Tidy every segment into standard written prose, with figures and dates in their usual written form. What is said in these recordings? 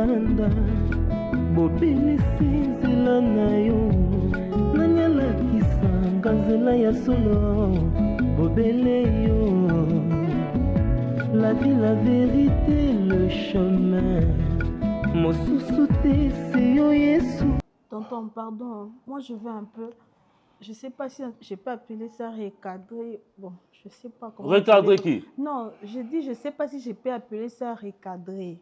libanda bobelisi nzela na yo nanyalakisa nzela ya solo bobele yo la vie, la vérité, le chemin mosusu te c'est yo Yesu. Tonton, pardon, moi je veux un peu, je sais pas si j'ai pas appelé ça recadrer, bon, je sais pas comment. Recadrer qui? Non, je dis je sais pas si j'ai pas appelé ça recadrer.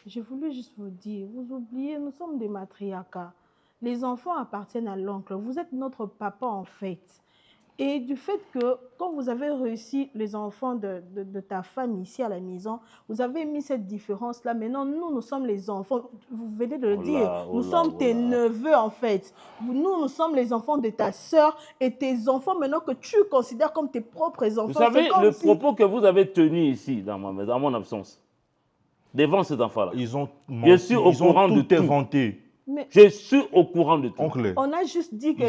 Je voulais juste vous dire, vous oubliez, nous sommes des matriarcats. Les enfants appartiennent à l'oncle. Vous êtes notre papa en fait. Et du fait que quand vous avez réussi les enfants de ta femme ici à la maison, vous avez mis cette différence-là. Maintenant, nous sommes les enfants. Vous venez de le dire. Nous sommes tes neveux en fait. Nous sommes les enfants de ta sœur et tes enfants maintenant que tu considères comme tes propres enfants. Vous savez, le propos que vous avez tenu ici dans mon absence, devant ces enfants-là. Ils ont menti, je suis au courant de tout. Inventé. Mais je suis au courant de tout. Oncle. On a juste dit que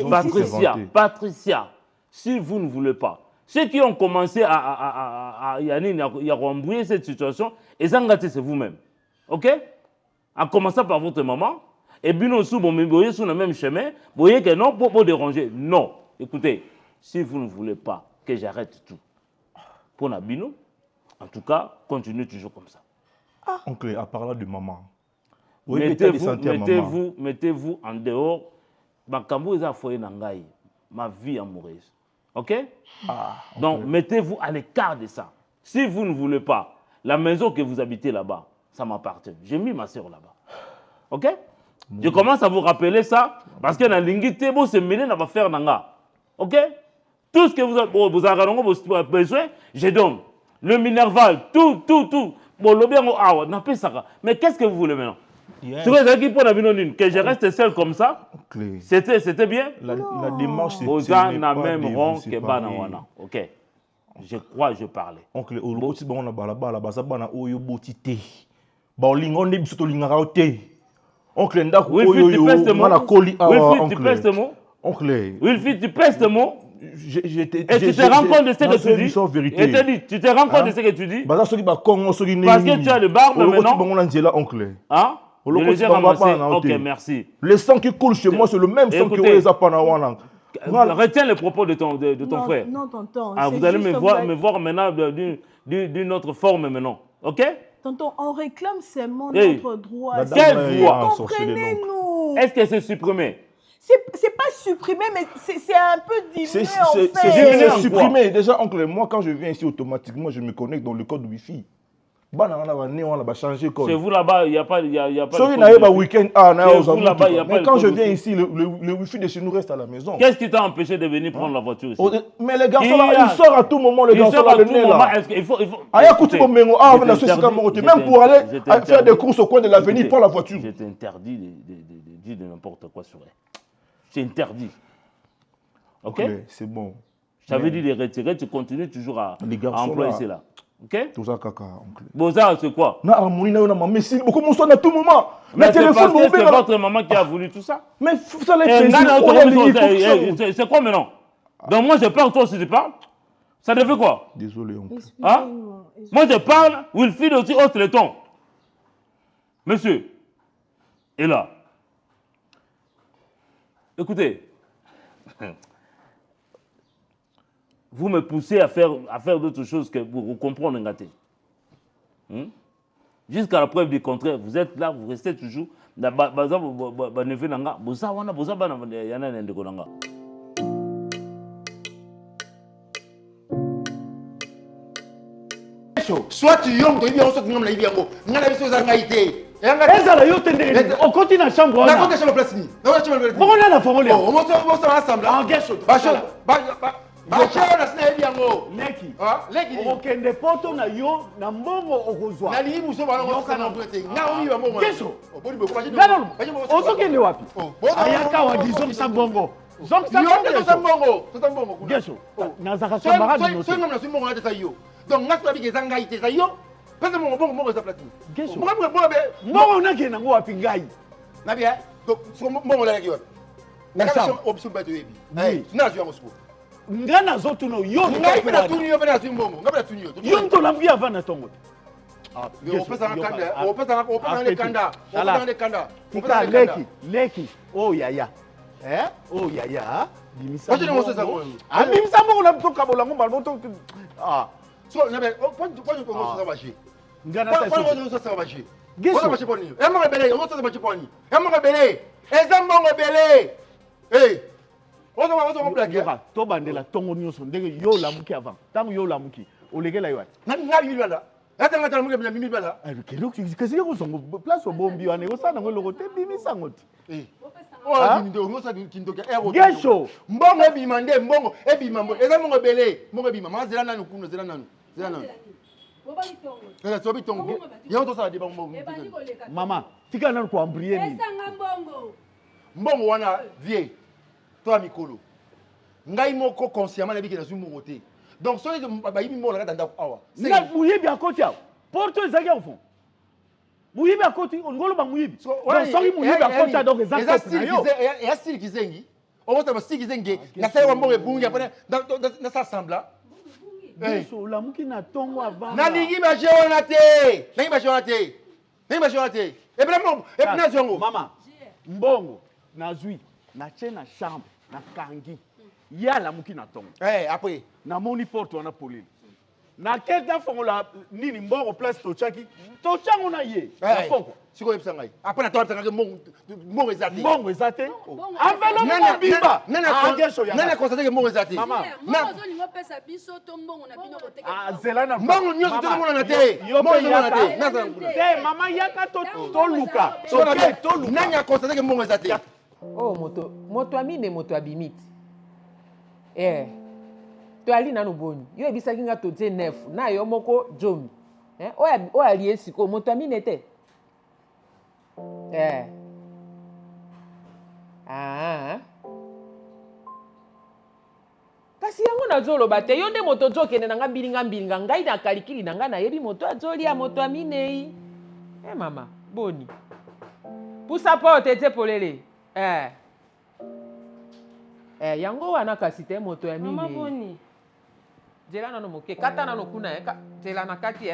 Patricia, si vous ne voulez pas, ceux qui ont commencé à embrouiller cette situation, c'est vous-même. Ok? En commençant par votre maman, et bien aussi, vous voyez sur le même chemin, vous voyez que non, pour déranger. Non. Écoutez, si vous ne voulez pas que j'arrête tout, pour Nabino, en tout cas, continuez toujours comme ça. Ah. Oncle, à parler de maman. Mettez-vous en dehors. Ma vie amoureuse. Ok? Donc, mettez-vous à l'écart de ça. Si vous ne voulez pas, la maison que vous habitez là-bas, ça m'appartient. J'ai mis ma soeur là-bas. Ok? Je commence à vous rappeler ça parce que dans l'ingité, c'est mêlé dans faire nanga. Ok? Tout ce que vous avez besoin, je donne. Le minerval, tout. Bon, le bien, mais qu'est-ce que vous voulez maintenant? Que je reste seul comme ça, c'était bien. La démarche, c'est ok. Je crois, je parlais. Oncle, Wilfried, tu pèses tes mots. Et tu te rends compte de ce que tu dis. Tu te rends compte de ce que tu dis. Parce que tu as le barbe maintenant. Hein? Ok, merci. Le sang qui coule chez moi, c'est le même sang qui coule les apanawana. Retiens les propos de ton frère. Non, tonton. Vous allez me voir maintenant d'une autre forme maintenant. Ok? Tonton, on réclame seulement notre droit. Quelle voix? Comprenez-nous. Est-ce que c'est supprimé? C'est pas supprimé, mais c'est un peu diminué en fait. C'est supprimé. Déjà, oncle, moi quand je viens ici automatiquement, je me connecte dans le code Wi-Fi. Chez vous là-bas, il n'y a pas de week-end. Mais quand je viens ici, le Wi-Fi de chez nous reste à la maison. Qu'est-ce qui t'a empêché de venir prendre la voiture ici? Mais les garçons là, ils sortent à tout moment, les garçons là, le nez là. Même pour aller faire des courses au coin de l'avenue, prends la voiture. C'est interdit de dire de n'importe quoi sur elle. C'est interdit. Ok? C'est bon. Ça veut dire les retirer, tu continues toujours à employer cela. Ok? Tout ça, caca, oncle. Bon, ça, c'est quoi? Mais c'est beaucoup mon son à tout moment. Mais c'est votre maman qui a voulu tout ça. Mais ça les fait. C'est quoi maintenant? Donc moi, je parle, toi aussi, tu parles. Ça devait quoi? Désolé, oncle. Hein? Moi, je parle, Wilfried aussi hausse le ton. Monsieur, et là, écoutez, vous me poussez à faire d'autres choses que vous comprenez, Ngaté. Jusqu'à la preuve du contraire, vous êtes là, vous restez toujours. Soit tu yom, tu bien, soit tu n'as pas on continue à chambre. On a chambre place ni. On a la formule. On monte ensemble. En guess. Leki. Ok, ne poto na yo na mbongo okozwa. Na li muso bana ko kana prete. Na omi ba mbongo. Keso. Non. Ozoke le wapi? Ayaka wa dizo sa mbongo. Zonk sa mbongo. Sa mbongo. Keso. Na zaka camarade no. So ngam na si mbongo na tesa yo. Donc ngaso abi ke zanga ite sa yo. Pesa mbongo za platine. Keso. Mbongo na ke na ngo wapi ngai. Na bien. Donc so mbongo la ki yo. Na ka option ba to yebi. Na jo ngo Ngana zotu no yo. Ngai pena tuni yo pena simbongo. Ngai pena tuni yo. Yo nto lambi avana tongo. leki oh yaya oh yaya bimisa mbongo na toka bolango balmoto so nabe pas du Congo ça va chier ngana ça va chier ça va chier poni e mo rebele on ça va chier poni e mo rebele ezambo rebele eh on blague to bandela tongo nyonso ndenge yo lamuki avant tango yo lamuki olegela yo na yulala atanga mo ke mimi bala kelo kasi ko songo place bombi wane ko sana ngolo te bimisa ngoti oh ndo ngosa kindoka ero gesho mbongo ebima nde mbongo ebima mbongo ezambo rebele mbongo ebima mazela nanu kuno zela nanu sobi tongo yo to sala diba mbongo mama tika nanu ko ambrier ni mbongo wana vie toi mikolo ngai moko consciemment na biki na zu mbongo te donc so ba yibi mbongo na ndako awa na muyibi akoti awa porte ezaki au fond muyibi akoti ngolo ba muyibi donc so muyibi akoti donc ezaki yo ya style kizengi on va style kizengi na sai wa mbongo ebungi après na ça sembla so la muki na tongo avant na lingi ba jeona te na ba jeona te et vraiment et puis na zongo mama mbongo na zui na che na chambre na kangi ya la muki na tongo après na moni porte wana polile na keta fongola nini mbongo place tochaki tochango na ye na poko siko yebisa ngai après na toa tanga mbongo ezate enveloppe na bimba nana constater que mbongo ezate mama na ozolingo pesa biso to mbongo na bino koteka zela na mbongo nyonso to mona na te mbongo na te te mama yaka to luka to luka nanya constater que mbongo ezate oh moto amine moto abimiti to ali nanu boni yo ebisaki nga to te nef na yo moko jomi o ali esiko moto amine te kasi yango nazoloba te yo nde moto ozokende na nga mbilinga ngai na kalikili na nga nayebi moto azolia moto aminei mama boni pusa po tete polele yango wana kasi te moto ya mine mama boni jela nano moke kata nano kuna jela na kati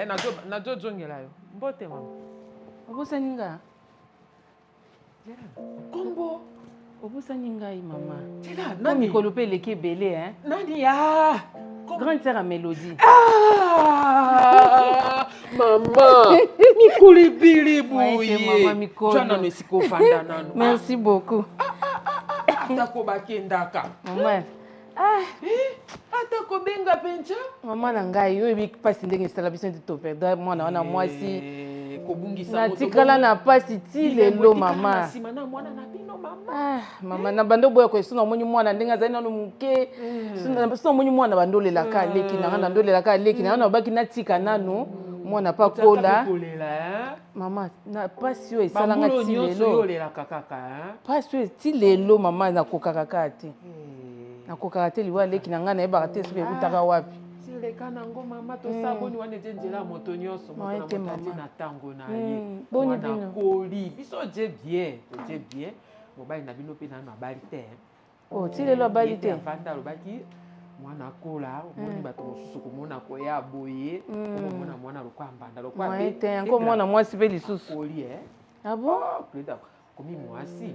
nazozongela yo mbote mama obosani nga kombo obosani ngai mama na mikolo mpe eleki ebele nani grande sœur ya Mélodie mama mikolo ebele boye jana esika ofanda nano merci beaucoup atako bakendaka mama atako benga pencha mama na ngai oyebi mpasi ndenge esala biso nde toperdre mwana wana mwasi natikala na mpasi ti lelo mama mama na bando boya koyeso namoni mwana ndenge azali nano moke so namoni mwana bandolelaka aleki nanga nandolelaka aleki nanga nabaki natika nano mwana pa kola mama na pasi oyo esalanga ti lelo pasi oyo ti lelo mama nakokaka kaka te nakokaka te liwa aleki na ngai nayebaka te soki ekutaka wapi leka nango mama tosaboni wana ete nzela moto nyonso moto na motati na ntango na ye wana koli biso je bien mobali na bino mpe nano abali te ti lelo abali te avanda alobaki mwana akola omoni bato mosusu komona koya boye omona mwana lokwa mbanda lokwa te yango mwana mwasi mpe lisusu koli abo komi mwasi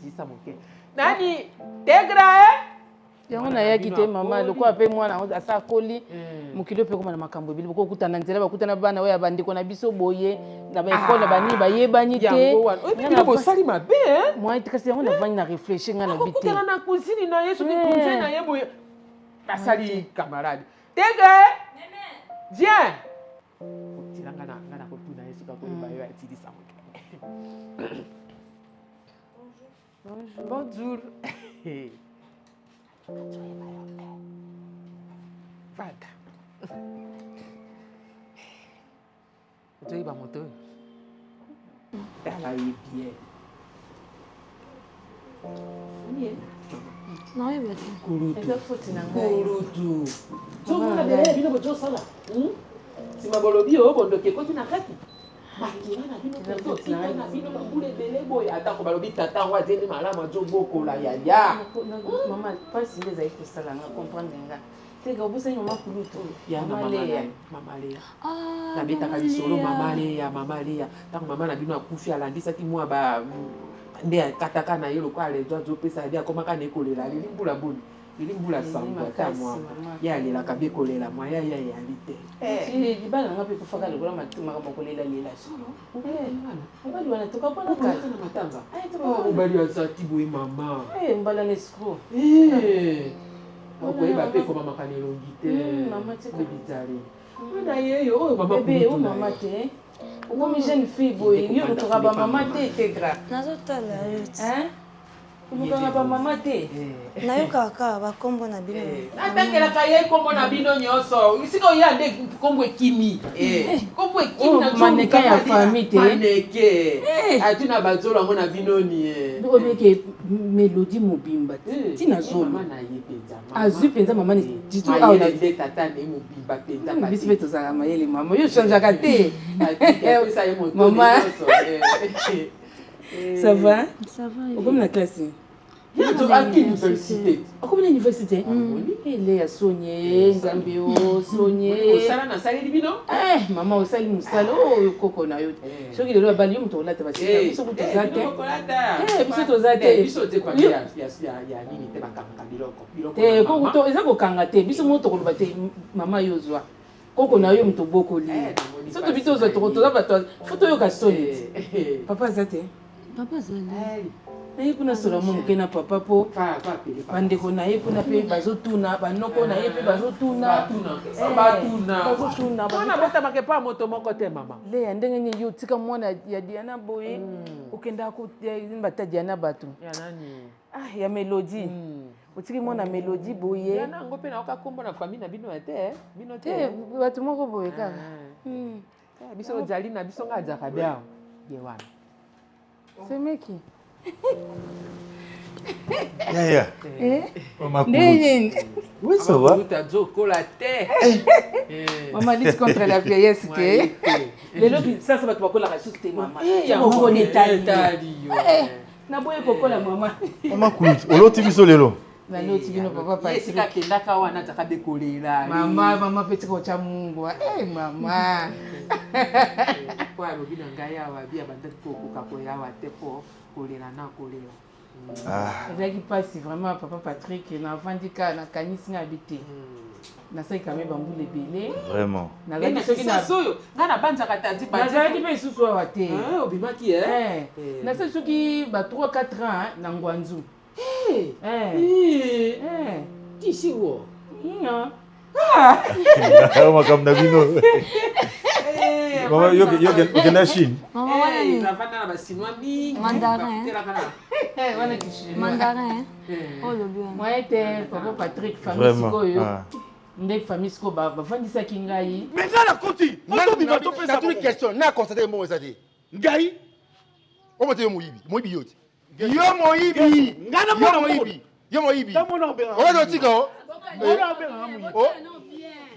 tisa moke nani tegra yango nayaki te mama lokola mpe mwana asa akoli mokili mpe koma na makambo ebele bokokutana nzela bakutana bana oyo ya bandeko na biso boye na baekole na banini bayebani te bosali mabe mwa te kasi yango navandi na réfléchir ngai na bi te kokutana na kusini na ye soki kunze na ye boye basali camarade tegra bien otilanga nga na kotuna ye soki akoyeba yo atilisa moke bonjour Vada. Ozoyiba moto oyo tala ye bien naoyeba te eza foti na kurutu zomona bele bino bozosala nsima bolobi oyo bondoki ekoti na kati bakina na bino totika na bino bambula ebele boye atako balobi tata yango azeli malamu azobokola yaya mama mpasi nde ezali kosala nga comprendre nga Tega obusa maman kulutu. Ya Mama Léa. Na betaka lisolo Mama Léa. Tant maman na bino akufi alandisa ki mwa ba nde kataka na ye lokwa le doit opesa dia komaka na ekolela limbula boni. Limbula samba ta mwa. Ya lela kabe kolela mwa ya lite. Libala nga pe kufaka lokola matuma ka mokolela lela sino. Mbali wana toka pona ka na matanga. Mbali ya sati boy mama. Mbala nescro. Okoyeba pe koma makanelo ngite. Mama tika bizarre. Na yeyo oyo mama bébé o mama te. Okomi jeune fille boy, yo toka ba mama te tegra. Nazotala yo. Kumukanga ba mama te. Nayokaka bakombo na bino. Natangelaka ye kombo na bino nyonso. Isika oya nde kombo ekimi. Kombo ekimi na maneke ya famille te. Maneke. Atuna bazolo ngo na bino ni. Ndoko beke Mélodie Mobimba. Tina zolo. Mama na ye penza. Azu penza mama ni titu awa na nde tata ne Mobimba penza. Bisi beto za mayele mama. Yo changeaka te. Maman. Ça va? Ça va. Au comme la classe. Tu as quelle université? Au comme l'université? Elle est à Soigné, Zambéo, Soigné. Au salon na sali bino? Maman au salon musalo koko na yo. Ce qui est le bali mu to la tabasi. Biso ku tozate. Biso tozate. Biso te kwa ya nini te bakanga biloko. Te koko to eza ko kanga te. Biso mu to ko bate mama yo zwa. Koko na yo mu to boko li. So to bito zo to za bato. Foto yo ka solide. Papa zate. Papa zali. Naye kuna sola mo mukena papa po bandeko naye kuna pe bazotuna banoko naye pe bazotuna mwana botamake pa moto moko te mama Léa ndenge nini yo tika mwana ya Diana boye okenda ko bata Diana bato ya Mélodie otiki mwana Mélodie boye Diana ngo pe na okakombo na famille na bino te bino te bato moko boye kaka biso ozali na biso nga azaka bia ye wana semeki Yaya. Oui, ça va. Maman lutte contre la vieillesse. Les lots, ça va te voir la ressource de maman. On est taillé. Na boye kokola maman. Maman kulit. Olo tibi so lelo. Na lo tibi no papa pa. Yesika kendaka wana taka dekolela. Maman petit ko cha Mungu. Maman. Kwa lobi na ngai awa bia banda kokoka ko yawa te po kolela na kolela. Ezaki pasi vraiment papa Patrick na vandika na kanisi na habité. Na sai kame bambu lebele. Vraiment. Na gani soki na soyo. Na na banza katati ba. Na zaki pe susu wa te. Obimaki Na sai soki ba 3-4 ans na Ngwanzu. Tisi wo. Kama kamna bino. Mama yo kena Chine. Mama wana ni navanda na basinois mingi. Mandarin. Wana kishina. Mandarin. Oh le bien. Moi était papa Patrick famille sikoyo. Ndé famille siko ba vandisaki ngai. Mais nga na koti. Moto biba to pesa. C'est une question. Na constater mo ezati. Ngai. O moto moyibi yoti. Yo moyibi. Ngana mo moyibi. Yo moyibi. Tamono benga. O do tika o. Mwana benga muyibi.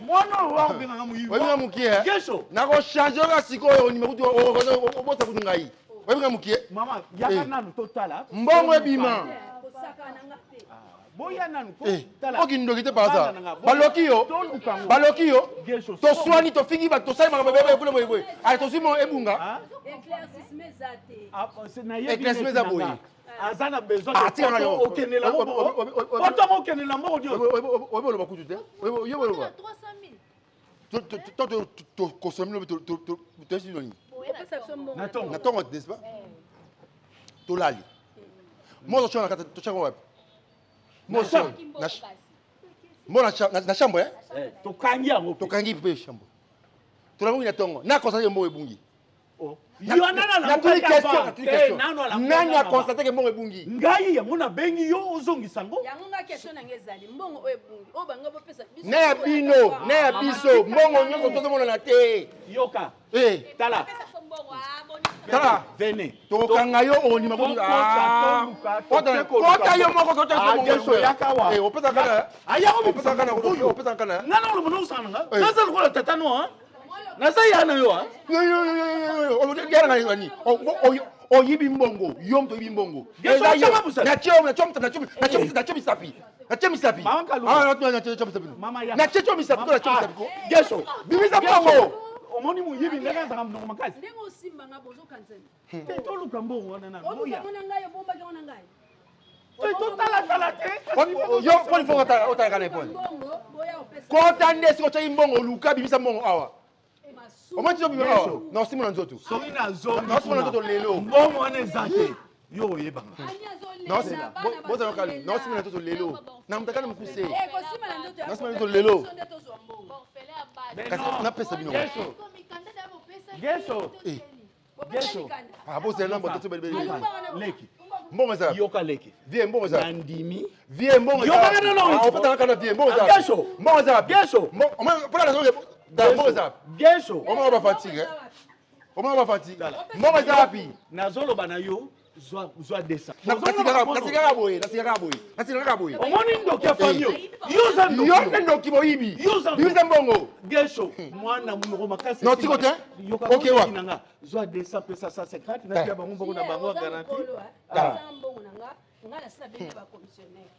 Mwana wa benga muyibi. Obenga mukie. Kesho. Na ko changer ka sikoyo ni mekuti o bota kutu ngai. Obenga mukie. Mama, yaka nanu totala. Mbongo ebima. Boya nanu totala. Oki ndokite par ça. Baloki yo. To swani to fingi ba to sai ma bebe kule boye. Ai to simo ebunga. Éclaircissement zate. C'est na yebi. Éclaircissement za boye. Azana besoin de okenela mo. Oto mo okenela mo dio. Obo lo bakutu te. Obo yo lo ba. 300 000. To consommer to si noni. Natongo n'est-ce pas? To lali. Mo to chona to chango wapi? Mo so na chambo to kangi yango. To kangi pe chambo. To la mo na tongo. Na consommer mo ebungi. Nani a constaté que mbongo ebungi? Ngai yango na bengi yo ozongisa ngo. Yango nga question na ngezali mbongo ebungi. O banga bo pesa biso. Na ya bino, na ya biso, mbongo nyonso tozo mona na te. Yoka. Tala. Tala, venez. Tokanga yo oni mabudu. Kota yo moko kota yo moko. Yakawa. Opesa kana. Aya opesa kana, opesa kana. Nana lo mono sananga. Nasa ko la tata no ha. Nasa yana yo ha. Yo ngani. O yibi mbongo, yom to yibi mbongo. Na chom na chom sapi. Natia misapi. Maman Kalou. Ah, natia misapi. Mama ya. Natia misapi, ko natia misapi. Geso. Bimisa bango. Omoni muyibi ndanga za mno makasi. Ndenge osimba nga bozo kanzeni. To luka mbongo wana na. Oya. Mona ngai bomba ke ona ngai. To tala te. Yo ko ifo ota kana iponi. Mbongo boya opesa. Ko tande siko cha imbongo luka bimisa mbongo awa. Omati zo bimisa awa. Na osimona nzoto. Soki na zo. Na osimona nzoto lelo. Mbongo wana ezate. Yo yebanga. Nosimona. Boza lokali. Nosimona nzoto lelo. Na mtakana mkuse. Kosima na nzoto. Nosimona nzoto lelo. Kasi na pesa bino. Geso. Geso. Geso. Ah, boza na mboto to bebe. Leki. Mbongo za. Yoka leki. Vie mbongo za. Ndimi. Vie mbongo za. Yoka na no. Opata kana vie mbongo za. Geso. Mbongo za. Geso. Mbongo na zo. Da mbongo za. Geso. Oma ba fatigue. Oma ba fatigue. Mbongo za wapi? Na zolo bana yo. Zwa desa. Nasigara boye. Omoni ndoki ya famio. Yoza ndoki. Yoza ndoki boyibi. Yoza mbongo. Gesho. Mwana munoko makasi. Non tiko te. Okay wa. Zwa desa pesa 150 na pia bango bango na bango garanti.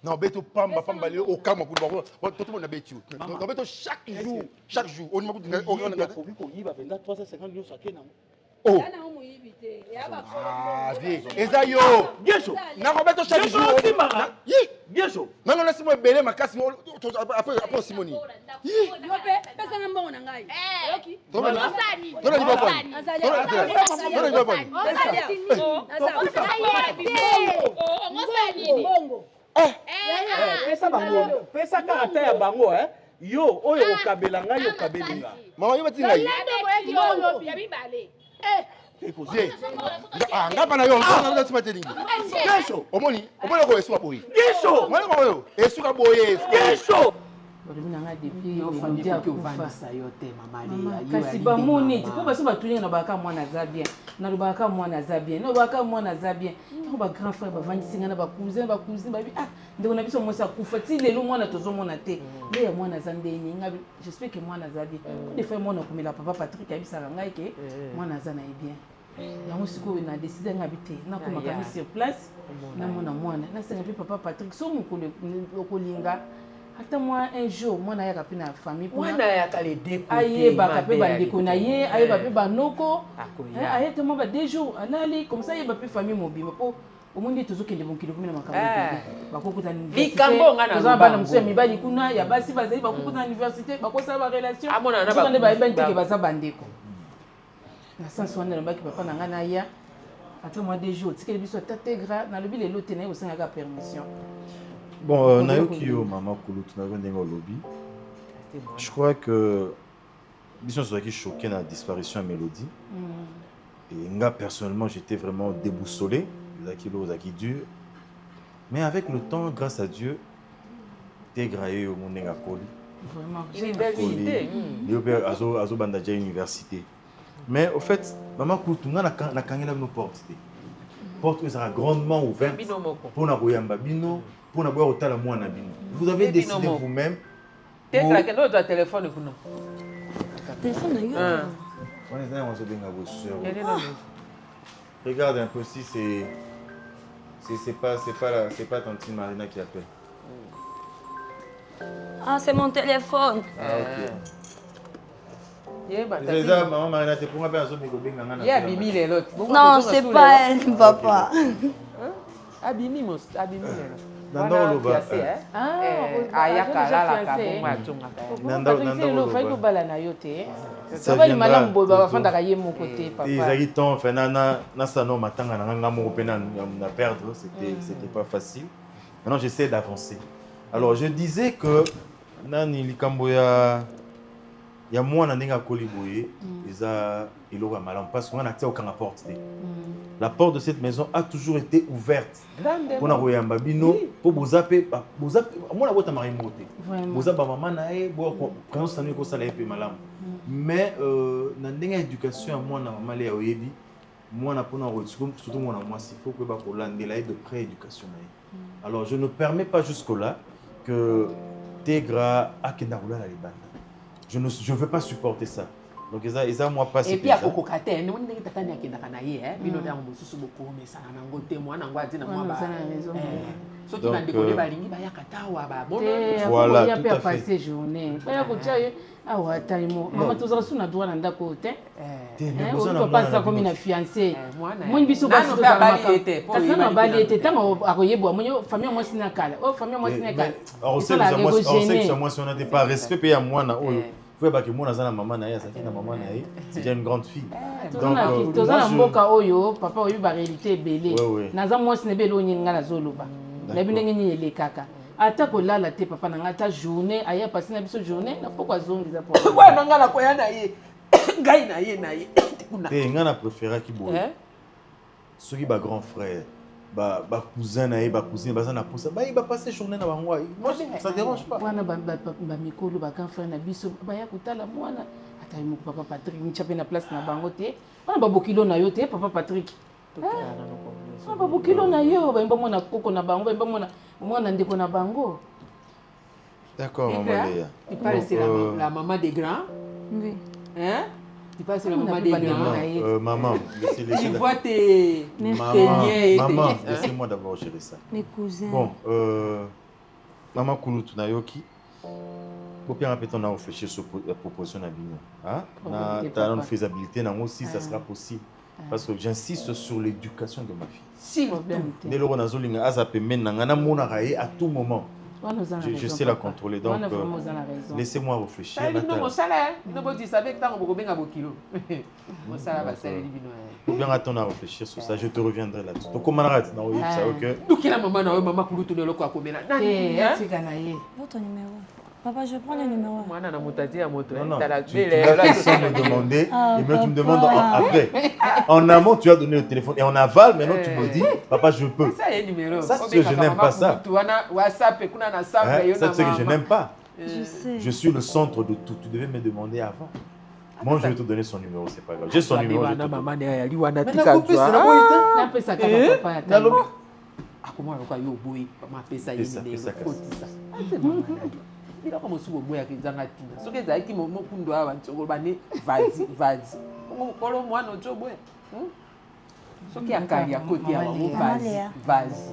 Non, beto pamba le au calme pour bango. Tout le monde a betu. Non, beto chaque jour. On m'a dit on a il va vendre 350 euros chacun. Oh. Ah, vie. Ezayo. Gesho. Na Roberto chaque jour. Gesho. Non, non, laisse-moi belé ma casse après Simoni. Pesa na mbongo na ngai. Yoki. Dona ni baba. Dona ni baba. Mbongo. Pesa bango. Pesa karata ya bango yo oyo okabela ngai okabelinga. Mama yo batinga yi. Mbongo ya bibale. Écoutez. Ah, ngapa na yo, on a tsima telingi. Gesho. Omoni ko esuka boye. Gesho. Omoni ko yo, esuka boye. Gesho. kasi bamoni ti mpo baso batuninga na baka mwana aza bien nalobaka mwana aza bien nalobaka mwana aza bien yango bagrand frère bavandisinga na bacousine babi ah ndeko na biso mwasi akufa ti lelo mwana tozomona te nde ya mwana aza ndeni nga j'espère ke mwana aza bien des fois mwana okomela papa Patrick ayebisaka ngai ke mwana aza na ye bien yango sikoyo na décide ngabi te nakomaka mi sur place namona mwana nasenga mpe papa Patrick so mokolo okolinga ata moi un jour mwana ayaka mpe na famille mwana ayaka le déco ayebaka mpe bandeko na ye ayeba mpe banoko aye te mwa ba 2 jours anali comme ça ayeba mpe famille mobimba mpo omoni tozokende mokili komina makambo bakokutana université bana mosusu ya mibali kuna ya basi bazali bakokutana université bakosala barelation nde bayeba nteke baza bandeko na sens wana nalobaki papa na ngai naya ata mwa 2 jours tikeli biso ata te gra nalobi lelo te naye kosengaka permission. Bon, Nayoki yo Maman Koulou, tu n'avais pas lobby. Je crois que Bisson qui choqué dans la disparition de Mélodie. Et moi, personnellement, j'étais vraiment déboussolé. Zaki dur. Mais avec le temps, grâce à Dieu, t'es graillé au monde à Koli. Vraiment. J'ai une belle idée. Azo Bandadja Université. Mais au fait, Maman Koulou, tu n'as qu'à nos portes. Portes sera grandement ouvertes pour la Royamba Bino. Pour n'avoir autant la moine abîme. Vous avez décidé vous-même. L'autre téléphone pour nous. Téléphone regarde un peu si c'est pas tantine Marina qui appelle. Ah, c'est mon téléphone. Ah ok. Maman Marina, tu pourras bien il y a Bibi les autres. Non, c'est pas elle, papa. Abimi mon Abimi. Nanda Oloba. Ayaka la kabonga tunga. Nanda Oloba. Faut bala na yote. Ça va malamu boba bafanda ye mon côté papa. Ils temps fait na sano matanga na nga mo pena na perdre, c'était pas facile. Maintenant j'essaie d'avancer. Alors je disais que nani likambo ya moi na ndinga koliboye eza ilora malam parce qu'on a accès aucun porte. La porte de cette maison a toujours été ouverte. Pour na royamba bino pour bozape moi la boîte mari moté. Bozaba maman na e bo présence tanu ko sala epé malam. Mais na ndinga éducation à moi na maman le oyebi moi na pona surtout moi na moi il faut que ba ko landela de pré éducation na. Alors je ne permets pas jusque là que Tegra akenda roula la libanda. Je ne veux pas supporter ça. Donc ils ont moi pas et puis à kokokate ne woni ndenge tata ni akendaka na ye bino ndango mosusu bokomesana nango te mwana ngo ati na mwa ba soki na ndeko ne balingi bayaka tawa ba voilà ya pe passer journée baya kotia ye awa taimo mama tozala suna droit na ndako te on peut pas ça comme une fiancée moi biso ba so ba baliete kasi na baliete tamo akoyebwa mo famille moi sinakala famille moi sinakala on sait que moi si on n'était pas respect à moi na oyo vous voyez que moi na maman na ya ça na maman na c'est déjà une grande fille donc tozana mboka oyo papa oyo ba réalité belé naza moi sinebelo nyinga na zoloba na binenge ni elekaka ata kolala te papa nanga ta journée aya passer na biso journée na poko azongiza po ouais nanga na koya na ye ngai na ye te nga na préféra ki boye soki ba grand frère ba cousin na ye ba cousine ba na pousa ba ba passer journée na bango moi ça dérange pas wana ba mikolo ba grand frère na biso ba ya kutala mwana ata mu papa Patrick ni chapé na place na bango te wana ba bokilo na yo te papa Patrick ba bokilo na yo ba mona koko na bango ba mona ndeko na bango. D'accord maman Léa. Il parle c'est la maman des grands. Oui. Hein? Il parle c'est la maman des grands. Maman, laissez. Il voit tes maman, laissez-moi d'abord gérer ça. Mes cousins. Bon, maman Kouloutou Nayoki. Pour bien répéter, on a réfléchi sur la proposition d'Abignon. Hein? Dans la faisabilité, aussi, ça sera possible. Parce que j'insiste sur l'éducation de ma fille. Si, dès lors on a zolinga azape menangana monarae à tout moment. Je sais la contrôler, donc laissez-moi réfléchir. Faut bien attendre à réfléchir sur ça, je te reviendrai là-dessus. Donc comment on arrête? Donc la maman na maman Kouloutou ne le quoi comme là. Votre numéro. Papa, je prends le numéro. Non, tu me demander, et maintenant tu me demandes après. En amont, tu as donné le téléphone, et en aval, maintenant tu me dis, papa, je peux. Ça, c'est le numéro. Ça, c'est ce que je n'aime pas ça. Ça, c'est ce que je n'aime pas. Je sais. Je suis le centre de tout. Tu devais me demander avant. Moi, je vais te donner son numéro, c'est pas grave. J'ai son numéro. Mais la copie, c'est la boîte. Comment on va y obéir? Comment on fait ça? Il a commencé à boire avec Zanga Tina. Ce que j'ai dit, mon kundo a vancho bani vazi. Kolo moi no job boy. Ce qui a carré à côté à vazi.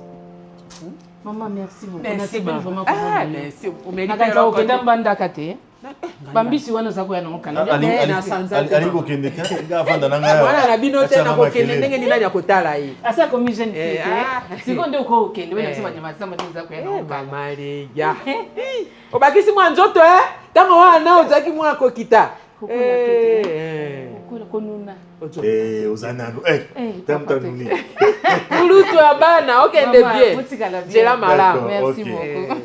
Maman, merci beaucoup. Merci vraiment. Ah, merci. On mérite au Kenda Mbanda kate. Bambisi wana zako ya nokana. Ali ko kende ka avant dananga. Wana na bino te na ko kende ndenge nina ya kotala yi. Asa ko mission fete. Sikondo ko kende wena kusema nyama sema nini zako ya nokana. Mama ya. Obakisi mwa nzoto tango wana ozaki mwa kokita. Kola konuna. Ozanano. Tamtanuni. Kulutu abana, okende bien. J'ai la malade. Merci beaucoup.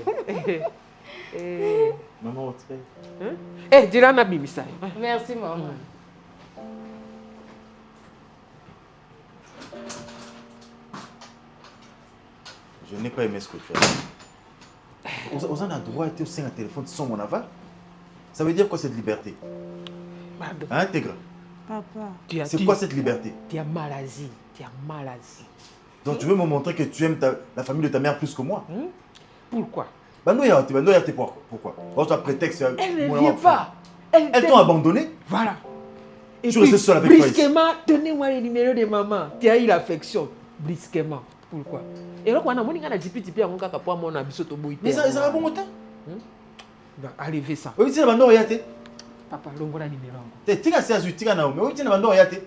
Maman, on te fait. Dis-la na bimisa. Merci maman. Je n'ai pas aimé ce que tu as dit. Vous en avez droit d'être au téléphone sans mon aval? Ça veut dire quoi cette liberté? Intègre. Papa. C'est quoi cette liberté? Tu as maladie. Donc tu veux me montrer que tu aimes la famille de ta mère plus que moi? Pourquoi? Pourquoi? Tu as prétexte. Elle ne vient pas. Elles t'ont abandonné? Voilà. Et je restais seul avec toi ici. Brusquement, donnez-moi le numéro de maman. Tu as eu l'affection. Brusquement. Pourquoi? Et là, quand on a un petit peu, on a pour mon abisso to boy. Mais ça va bon temps. Allez, ça. Oui, c'est la bande orientée. Papa, l'on a numéro. Tu es assez azuti, tu es na mais oui, tu es la bande orientée.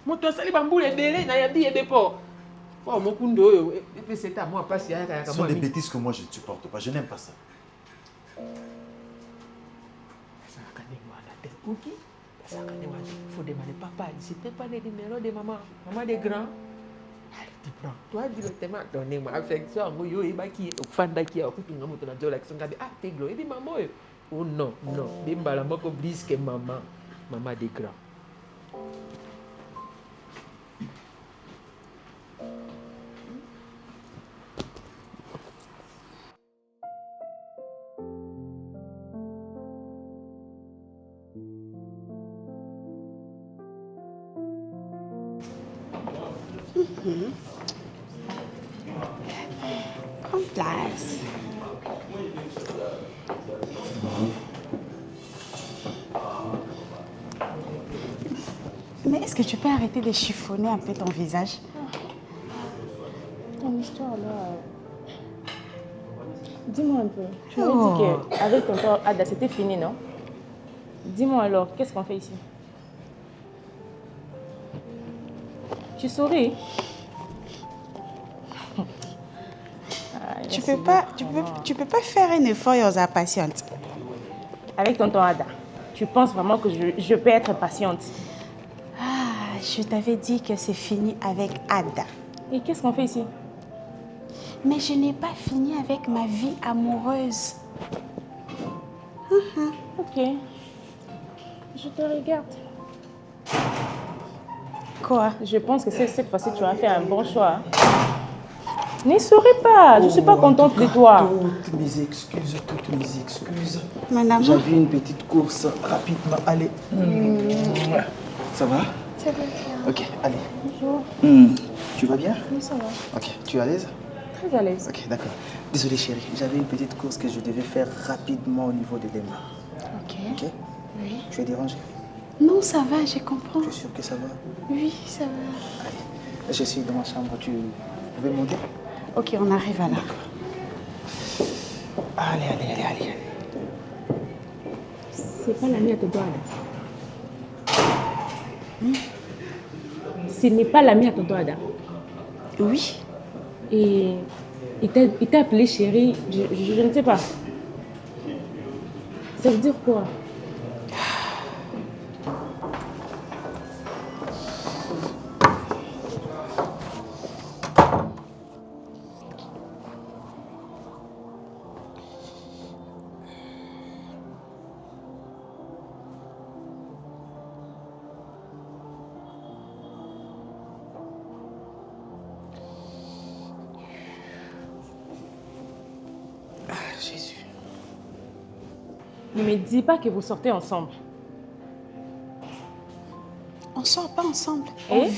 Moi, tu as sali bambou les belés, na yabi et bepo. Oh, mon kundo, c'est à moi, pas si ce sont des bêtises que moi je ne supporte pas, je n'aime pas ça. Il faut demander papa, c'était pas les numéros de maman, maman des grands. Allez, tu prends. Toi, directement, donnez-moi affection. Yo, il va qui est fanda qui a occupé un moto dans la action. Ah, t'es gros. Il dit maman. Oh non, non. Bimba la moko brisque maman, maman des grands. En place. Mais est-ce que tu peux arrêter de chiffonner un peu ton visage? Ton histoire là... Dis-moi un peu. Tu m'as dit qu'avec tonton Ada, c'était fini, non? Dis-moi alors, qu'est-ce qu'on fait ici? Tu souris? Tu peux pas faire un effort et oser patiente. Avec tonton Ada, tu penses vraiment que je peux être patiente? Ah, je t'avais dit que c'est fini avec Ada. Et qu'est-ce qu'on fait ici? Mais je n'ai pas fini avec ma vie amoureuse. Ok. Je te regarde. Quoi? Je pense que cette fois-ci, tu as fait un bon choix. Ne souris pas, je ne suis pas contente de toi. Toutes mes excuses. Madame. J'avais une petite course rapidement. Allez. Ça va? Ça va bien. Ok, allez. Bonjour. Tu vas bien? Oui, ça va. Ok, tu es à l'aise? Très à l'aise. Ok, d'accord. Désolée chérie, j'avais une petite course que je devais faire rapidement au niveau de l'EMA. Ok. Ok? Oui. Tu es dérangée? Non, ça va, je comprends. Tu es sûre que ça va? Oui, ça va. Allez, je suis dans ma chambre. Tu pouvais monter? Ok, on arrive à là. Allez. C'est pas l'ami à tonton Ada. Ce n'est pas l'ami à tonton Ada. Oui. Et il t'a appelé chérie, je ne sais pas. Ça veut dire quoi? Jésus. Ne me dis pas que vous sortez ensemble. On sort pas ensemble. Et?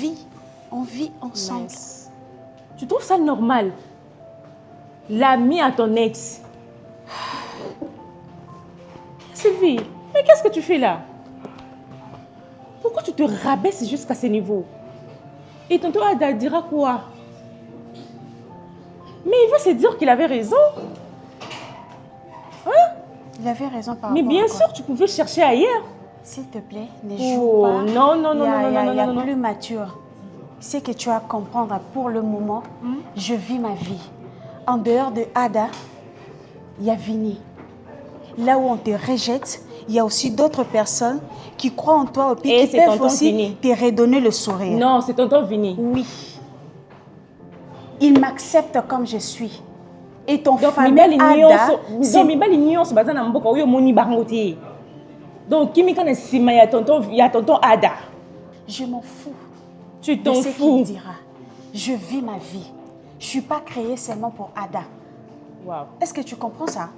On vit ensemble. Mince. Tu trouves ça normal? L'ami à ton ex. Sylvie, mais qu'est-ce que tu fais là? Pourquoi tu te rabaisses jusqu'à ce niveau? Et tonton Ada dira quoi? Mais il va se dire qu'il avait raison. Hein? Il avait raison par Mais rapport bien à quoi? sûr, tu pouvais chercher ailleurs. S'il te plaît, ne joue pas. Non. Il y a plus mature. C'est que tu vas comprendre pour le moment, je vis ma vie. En dehors de Ada, il y a Vini. Là où on te rejette, il y a aussi d'autres personnes qui croient en toi et qui peuvent aussi te redonner le sourire. Non, c'est tonton Vini. Oui. Il m'accepte comme je suis. Et ton donc, fameux Ada... Donc, qui il y a tonton Ada. Je m'en fous. Tu t'en fous. fous. Ce qu'il dira. Je vis ma vie. Je ne suis pas créée seulement pour Ada. Wow. Est-ce que tu comprends ça?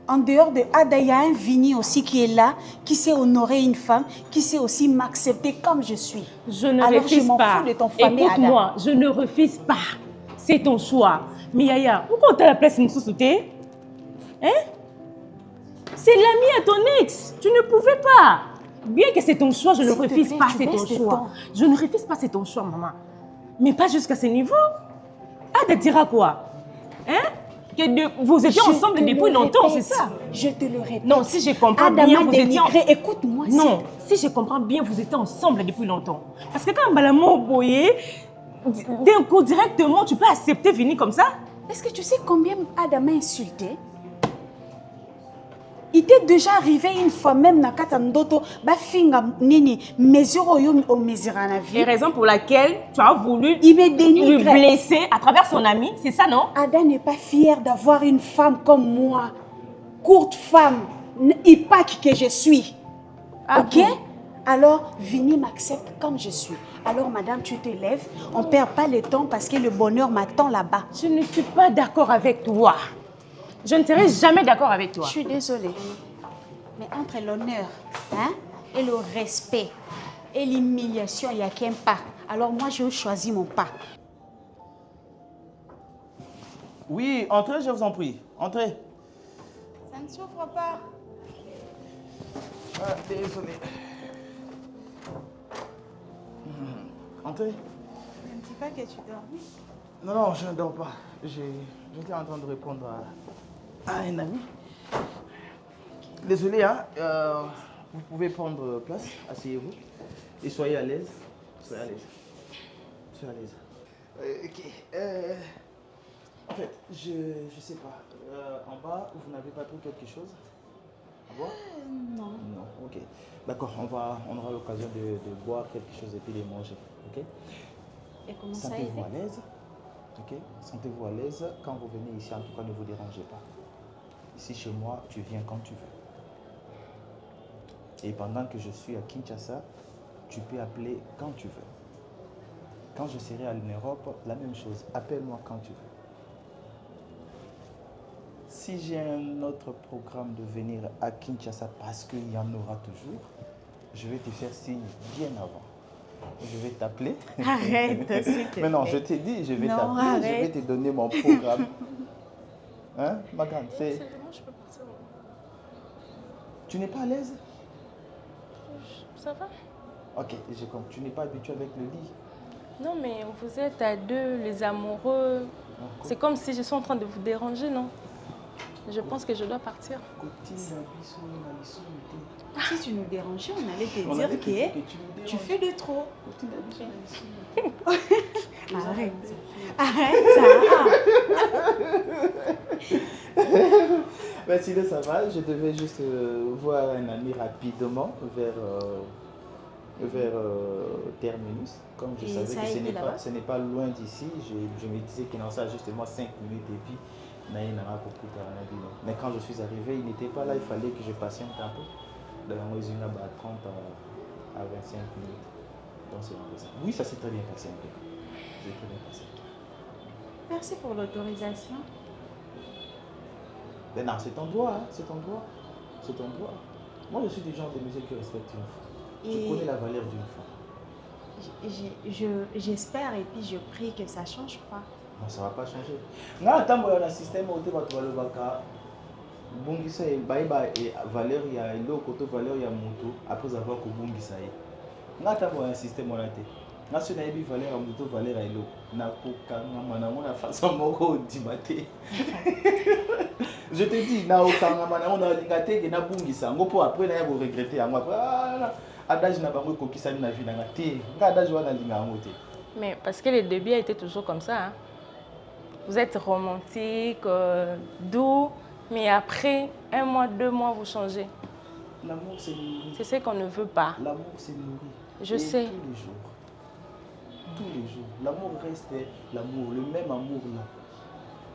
En dehors de Ada, il y a un Vini aussi qui est là, qui sait honorer une femme, qui sait aussi m'accepter comme je suis. Je ne Alors, refuse je m'en pas. fous de ton famille, Ada. Écoute-moi, je ne refuse pas. C'est ton choix. Mais Yaya, pourquoi tu as la place de nous sauter? Hein? C'est l'ami à ton ex. Tu ne pouvais pas. Bien que c'est ton choix, je ne refuse pas, c'est ton choix. Je ne refuse pas, c'est ton choix, maman. Mais pas jusqu'à ce niveau. Ada dira quoi? Hein? Que vous étiez ensemble depuis longtemps, c'est ça? Je te le répète. Non, si je comprends Ada bien, m'a vous étiez... dénigré. Écoute-moi. Non, si je comprends bien, vous étiez ensemble depuis longtemps. Parce que quand Balamo Boye, d'un coup directement, tu peux accepter venir comme ça? Est-ce que tu sais combien Ada m'a insulté? Il t'est déjà arrivé une fois même na katandoto ba finga nini mesure yo au mesura na vie. Et raison pour laquelle tu as voulu le blesser à travers son ami, c'est ça non? Ada n'est pas fière d'avoir une femme comme moi, courte femme, hypaque que je suis. Ok? Bon. Alors Vini m'accepte comme je suis. Alors madame, tu te lèves, on perd pas le temps parce que le bonheur m'attend là-bas. Je ne suis pas d'accord avec toi. Je ne serai jamais d'accord avec toi. Je suis désolée. Mais entre l'honneur et le respect et l'humiliation, il n'y a qu'un pas. Alors moi, je choisis mon pas. Oui, entrez, je vous en prie. Entrez. Ça ne souffre pas. Ah, désolé. Entrez. Ne me dis pas que tu dors. Non, non, je ne dors pas. J'étais en train de répondre à un ami. Désolé, hein. Vous pouvez prendre place, asseyez-vous. Et soyez à l'aise. Soyez à l'aise. Soyez à l'aise. Ok. En fait, je sais pas. En bas, vous n'avez pas pris quelque chose à boire? Non. Non, ok. D'accord, on aura l'occasion de boire quelque chose et puis de manger. Ok? Et comment ça a été? Sentez-vous à l'aise. Ok? Sentez-vous à l'aise. Quand vous venez ici, en tout cas, ne vous dérangez pas. Ici, chez moi, tu viens quand tu veux. Et pendant que je suis à Kinshasa, tu peux appeler quand tu veux. Quand je serai en Europe, la même chose. Appelle-moi quand tu veux. Si j'ai un autre programme de venir à Kinshasa, parce qu'il y en aura toujours, je vais te faire signe bien avant. Je vais t'appeler. Arrête, s'il te plaît. Mais non, je t'ai dit, je vais Non, t'appeler, arrête. je vais te donner mon programme. Hein, ma grande, c'est... Moi, je peux partir. Tu n'es pas à l'aise? Ça va? Ok, j'ai compris. Tu n'es pas habitué avec le lit. Non, mais vous êtes à deux, les amoureux. C'est comme si je suis en train de vous déranger, non? Je pense que je dois partir. Si tu nous dérangeais, on allait te dire que tu fais de trop. Arrête. Arrête ça. Ben, sinon, ça va. Je devais juste voir un ami rapidement vers Terminus. Comme je savais que ce n'est pas loin d'ici, je me disais que non, ça justement 5 minutes et puis mais quand je suis arrivé, il n'était pas là, il fallait que je patiente un peu. Dans la maison là-bas, 30 à 25 minutes. Donc c'est un peu ça. Oui, ça s'est très bien passé en tout cas. C'est très bien passé. Merci pour l'autorisation. Mais non, c'est ton droit, hein. C'est ton droit. C'est ton droit. Moi, je suis du genre de musique qui respecte une femme. Je connais la valeur d'une femme. J'espère et puis je prie que ça ne change pas. Non, ça ne va pas changer. Nga tambo ya na système où tu vas trouver le baka. Bungisa et baiba et valeur ya eloko to valeur ya moto après avoir ko bungisa ye. Nga tambo ya système on a té. Nga so na yebi valeur ya moto valeur ya eloko. Na ko kanga na mona façon moko dimate. Je te dis na o kanga mana on a lingate ke na bungisa ngo po après na ya ko regretter yango après. Adage na bango ko kisani na vie na ngate. Nga adage wana linga ngo té. Mais parce que le début a été toujours comme ça. Hein. Vous êtes romantique, doux, mais après, 1 mois, 2 mois, vous changez. L'amour, c'est nourri. C'est ce qu'on ne veut pas. L'amour, c'est nourri. Je sais. Tous les jours. Tous les jours. L'amour reste l'amour, le même amour là.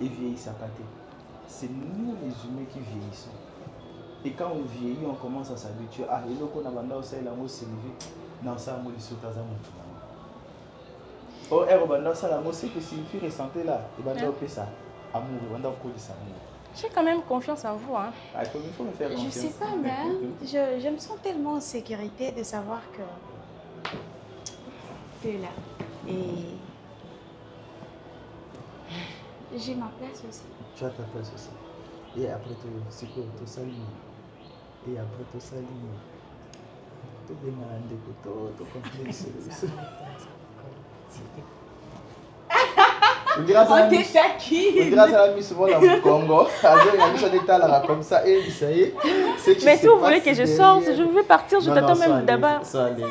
Et vieillit sa pâté. C'est nous les humains qui vieillissons. Et quand on vieillit, on commence à s'habituer. Ah, et donc on a bandé aussi l'amour s'élever. Non, ça, moi, je suis tout à fait. Oh, c'est que si tu ressentais là, il va te ça. Amour, il va te ça. J'ai quand même confiance en vous. Hein. Ah, il faut me faire confiance. Je sais pas, mais je me sens tellement en sécurité de savoir que tu es là. Et j'ai ma place aussi. Tu as ta place aussi. Et après, c'est quoi? Tu salues. Et après, tu salues. Tu demandes que tu continues. On dirait ça la mise souvent dans le Congo. Comme ça et ça y est. Mais si vous voulez que je sorte, je veux partir, je t'attends même d'abord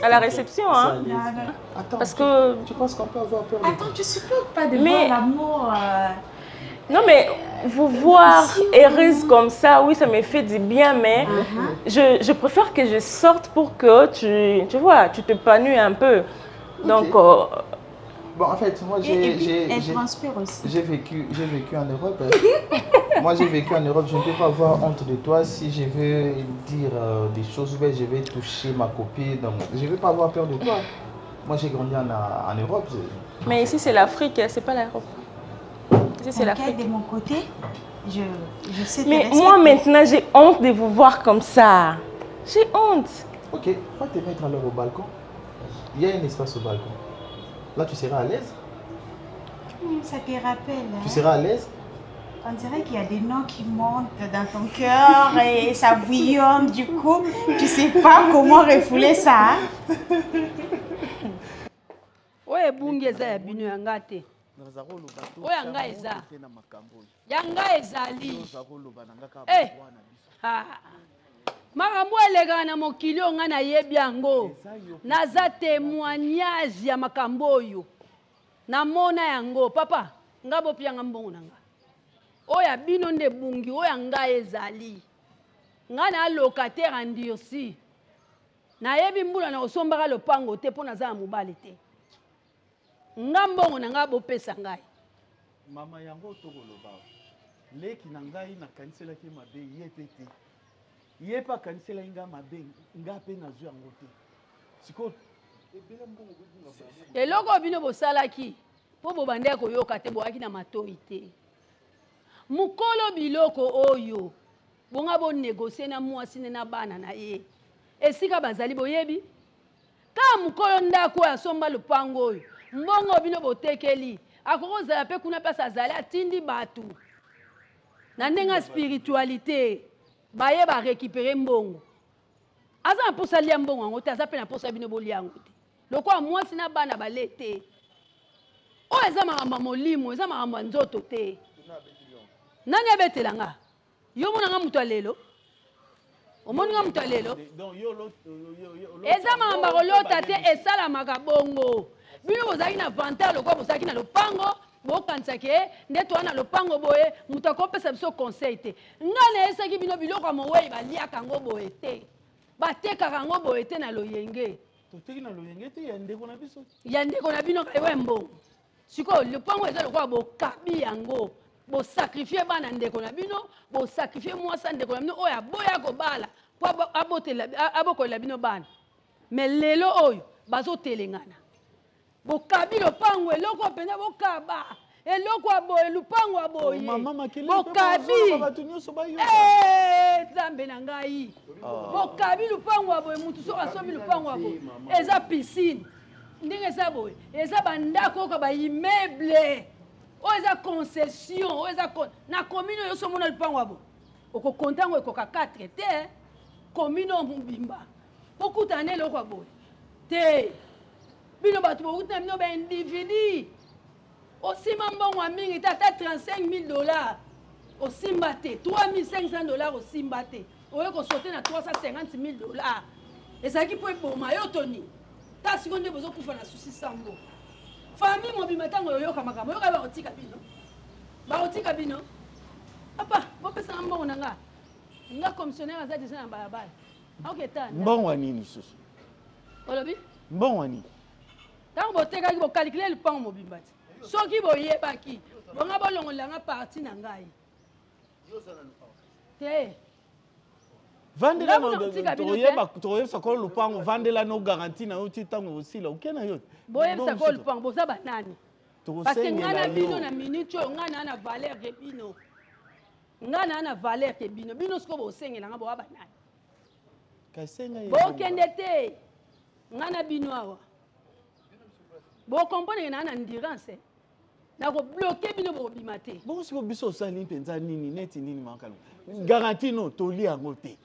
à la réception. Hein. Attends, parce que tu penses qu'on peut avoir peur de Attends, tu supportes pas de voir l'amour. Non mais vous voir heureuse comme ça, oui ça me fait du bien, mais je préfère que je sorte pour que tu vois, tu t'épanouis un peu. Donc bon, en fait, moi, j'ai vécu en Europe. Moi, j'ai vécu en Europe. Je ne peux pas avoir honte de toi si je veux dire des choses. Je vais toucher ma copine. Donc, je ne vais pas avoir peur de toi. Moi, j'ai grandi en Europe. Mais ici, c'est l'Afrique, c'est pas l'Europe. Ici, c'est l'Afrique. De mon côté, je sais te Mais respecter. moi, maintenant, j'ai honte de vous voir comme ça. J'ai honte. Ok, va te mettre alors au balcon. Il y a un espace au balcon. Là, tu seras à l'aise. Ça te rappelle. Tu seras à l'aise. On dirait qu'il y a des noms qui montent dans ton cœur et ça bouillonne. Du coup, tu sais pas comment refouler ça. Hein? oyo ebungi eza ya bino yanga te oyo yanga eza yanga ezali makambo elekaka na mokili oyo nga nayebi yango naza témoignage ya makambo oyo namona yango papa nga bopianga mbongo na nga oyo ya bino nde bungi oyo yanga ezali nga na locataire andiosi nayebi mbula na kosombaka lopango te mpo naza na mobali te nga mbongo na nga bopesa ngai mama yango tokoloba leki na ngai nakaniselaki mabe ye pe te ye mpe akaniselaki ngai mabe ngai mpe nazwi yango te sikoyo eloko bino bosalaki mpo bobandeki koyoka te boyaki na matoi te mokolo biloko oyo bonga bonegosie na mwasi ne na bana na ye esika bazali boyebi kaka mokolo ndako oyo asomba lopango oyo mbongo bino botekeli akokozala mpe kuna mpasi azali atindi bato na ndenge ya spiritualité baye barekipere mbongo aza na mposa lia mbongo yango te aza mpe na mposa bino bolia yango te lokola mwasi na bana bale te oyo eza makambo ya molimo eza makambo ya nzoto te nani abetelanga yo monanga moto ya lelo omoninga moto ya lelo eza makambo ya kolota te esalamaka bongo bino bozalaki na vantage lokola bozalaki na lopango bokanisaki nde toa na lopango boye moto akopesa biso conseil te ngai nayesaki bino biloko ya mowei baliaka yango boye te batekaka yango boye te na loyenge toteki na loyenge te ya ndeko na biso ya ndeko na bino kaiwe mbongo sikoyo lopango eza lokola bokabi yango bosakrifie bana ndeko na bino bosakrifie mwasi ndeko na bino oyo aboya kobala po abokolela bino bana me lelo oyo bazotelengana bokabi lopango eloko mpenza bokaba eloko ya boye lupango ya boye bokabi nzambe na ngai bokabi lupango ya boye mutu soki asomi lupango ya boye eza piscine ndenge eza boye eza bandako oyoka baimmeuble oyo eza concession oyo eza na commune oyo osomona lupango ya boye okokonta yango ekoka 4 te commune oyo mobimba bokutana na eloko ya boye te bino bato bokutana bino baindividu osimba mbongo ya mingi te ata $35,000 osimba te $3,500 osimba te oye kosote na $350,000 ezalaki mpo eboma yo toni ta siko nde bozokufa na susi sango famille mobima ntango oyoka makambo oyoka bakotika bino papa bopesanga mbongo na nga commissionnaire aza deja na balabala akoketana mbongo ya nini susu olobi mbongo ya nini ntango botekaki bokalikile lupango mobimba ti soki boyebaki bonga bolongolelanga parti na ngai te vandela toyebisa kolo lupango vandela no garanti na yo ti ntango osila oke na yo boyebisa kolo lupango boza banani parce ngai na bino na minute oyo ngai naa na valeur ke bino ngai naa na valeur ke bino bino siko bosengelanga boza banani bokende te ngai na bino awa bokomponeke naa na endurance nakobloke bino bokobima te bongo siko biso osali mpenza nini neti nini makalo garanti no toli yango te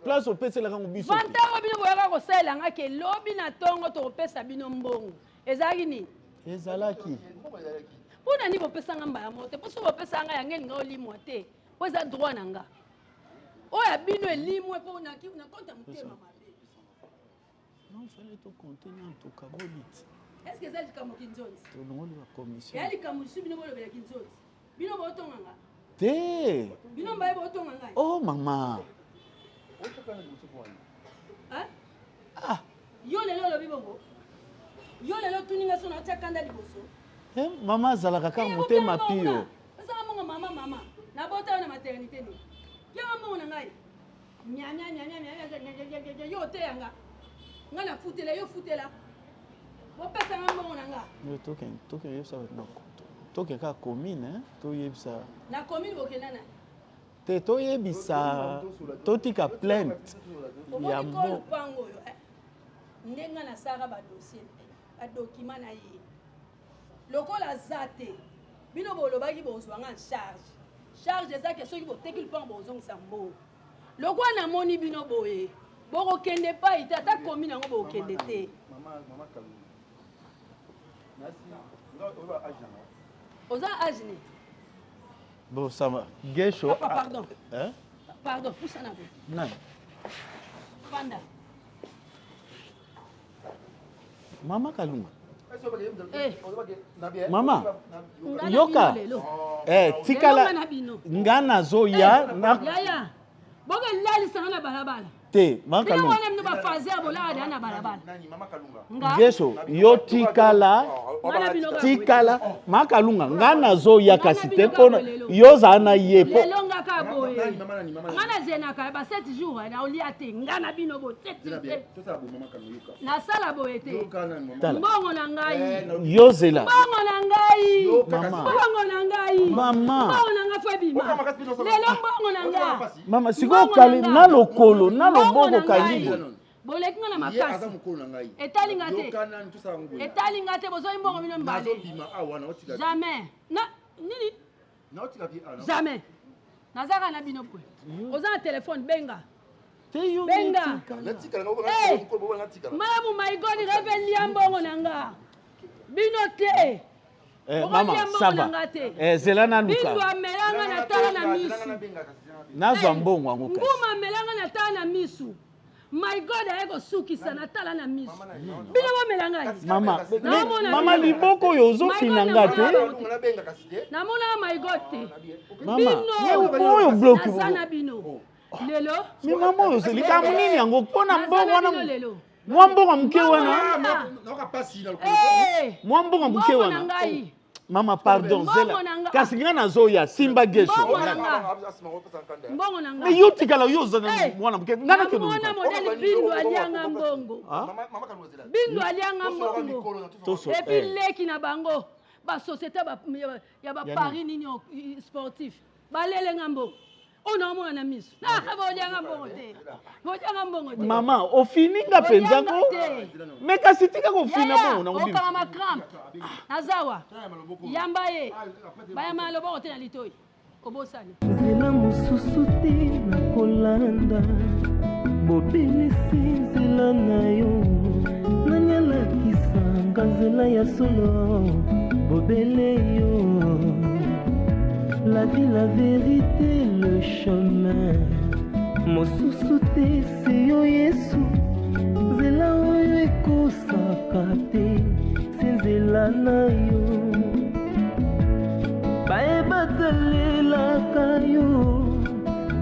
place opeselaka ngo biso vantango bino boyaka kosalelanga ke lobi na ntongo tokopesa bino mbongo ezalaki nini ezalaki mpona nini bopesanga mbala moko te mpo soki bopesanga yango elinga olimwa te po eza droit na nga oyo ya bino elimwe mpo nakonta motema mabe non fallait to contenir en tout cas boliti est-ce que ezali likambo kinzonzi tolongoli ba commission eya likambo lisu bino bolobela kinzonzi bino bootonganga te bino mbaye bootonga ngai oh mama yo lelo olobi bongo yo lelo tuninga so natia kanda liboso mama azalaka kaka motema pio osanga mbongo mama nabota yo na maternité ni yanga mbongo na ngai yo oteyanga ngai nafutela yo futela bopesanga mbongo na nga tokeyebisa tokeka commune toyebisa na commune bokenda nani te toyebisa totika plainte ya lupango oyo ndenge nasaka badossier badokima na ye lokola aza te bino bolobaki bozwanga charge ezake soki boteki lupango bozongisa mbongo lokola namoni bino boye bokokende pai te ata commune yango bokende te Oza Ajni. Bon, ça va. Gesho. Papa, pardon. Hein? Pardon, pousse un peu. Non. Panda. Mama Kalunga. Eh. Mama. Yoka. Tikala. Ngana zo ya. Yaya. Boga lali sana balabala. Te, Mama Kalunga. Wana mnuba fazer bola na balabala. Gesho, yo tikala. Tikala. Mama Kalunga. Ngana zo ya kasite pona. Yo zana yepo. Lelonga ka boye. Ngana zena ka ba 7 jours na oli ate ngana bino bo 7. Na sala boye te. Mbongo na ngai. Yo zela. Mbongo na ngai. Mama. Mbongo na ngai. Mama. Mbongo na ngai fwe bima. Lelo mbongo na ngai. Mama siko kali na lokolo na loboko kalibo. Boleki nga na makasi. Etali nga te. Etali nga te bozo mbongo bino mbale. Jamais. Na nini? Jamais. Nazaka na bino kwe. Oza na telefone benga. Benga. Mamu my God révèle li mbongo na nga. Bino te. Mama, ça va. Zela na nuka. Bindwa melanga na tala na misu. Nazwa mbongo wangu kasi. Mbuma melanga na tala na misu. My God ayeko sukisa na tala na misu. Bino bo melanga. Mama liboko yo zo finanga te. Namona my God te. Mama, yo bloki. Sana bino. Lelo. Mi mama yo se likamu nini yango pona mbongo wana. Mwambongo mke wana. Mwambongo mke wana. Mama pardon zela. Kasi ngana zoya simba gesho. Mbongo nanga. Me yuti kala yoza na mwana mke. Ngana kenu. Mwana modeli bindu alianga mbongo. Bindu alianga mbongo. Et puis leki na bango. Ba société ya ba Paris nini sportif. Balele ngambo. Ona mwana na miso. Na kabodianga mbongo te. Bodianga mbongo te. Mama, ofininga penza ko. Meka sitika ko fina bongo na ngombi. Okanga ma cramp. Nazawa. Yamba ye. Bayama lobongo te na litoi. Obosani. Zela mususu te na kolanda. Bobelisi zela na yo. Nanyala kisanga zela ya solo. Bobele yo. La vie, la vérité, le chemin. Mosusu te se yo Yesu. Zela oyo ekosaka te. Se nzela na yo. Bayebatalelaka yo.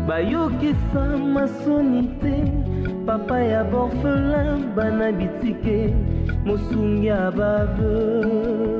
Bayokisa masoni te. Papa ya borphelin bana bitike. Mosungi ya baveu.